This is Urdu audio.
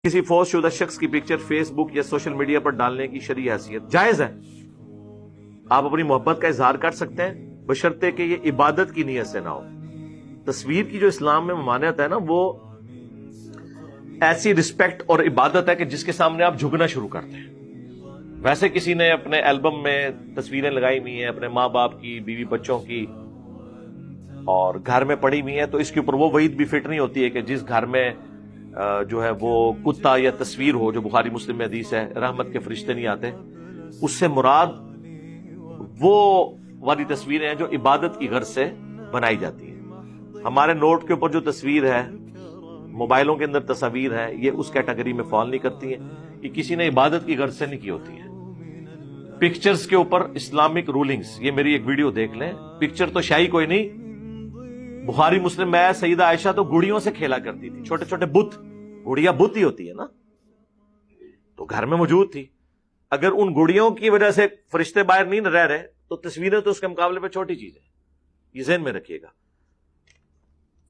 کسی فوت شدہ شخص کی پکچر فیس بک یا سوشل میڈیا پر ڈالنے کی شرعی حیثیت جائز ہے. آپ اپنی محبت کا اظہار کر سکتے ہیں بشرطے کہ یہ عبادت کی نیت سے نہ ہو. تصویر کی جو اسلام میں ممانعت ہے نا، وہ ایسی رسپیکٹ اور عبادت ہے کہ جس کے سامنے آپ جھکنا شروع کرتے ہیں. ویسے کسی نے اپنے البم میں تصویریں لگائی ہوئی ہیں اپنے ماں باپ کی، بیوی بچوں کی، اور گھر میں پڑی ہوئی ہیں، تو اس کے اوپر وہ وعید بھی فٹ نہیں ہوتی ہے کہ جس گھر میں جو ہے وہ کتا یا تصویر ہو، جو بخاری مسلم میں حدیث ہے رحمت کے فرشتے نہیں آتے. اس سے مراد وہ والی تصویریں ہیں جو عبادت کی غرض سے بنائی جاتی ہیں. ہمارے نوٹ کے اوپر جو تصویر ہے، موبائلوں کے اندر تصاویر ہے، یہ اس کیٹیگری میں فال نہیں کرتی ہیں. یہ کسی نے عبادت کی غرض سے نہیں کی ہوتی ہیں. پکچرز کے اوپر اسلامک رولنگز، یہ میری ایک ویڈیو دیکھ لیں. پکچر تو شاہی کوئی نہیں. بخاری مسلم میں سیدہ عائشہ تو گڑیوں سے کھیلا کرتی تھی، چھوٹے چھوٹے بت. گڑیا بت ہی ہوتی ہے نا، تو گھر میں موجود تھی. اگر ان گڑیوں کی وجہ سے فرشتے باہر نہیں رہ رہے تو تصویریں تو اس کے مقابلے پہ چھوٹی چیز ہے. یہ ذہن میں رکھیے گا.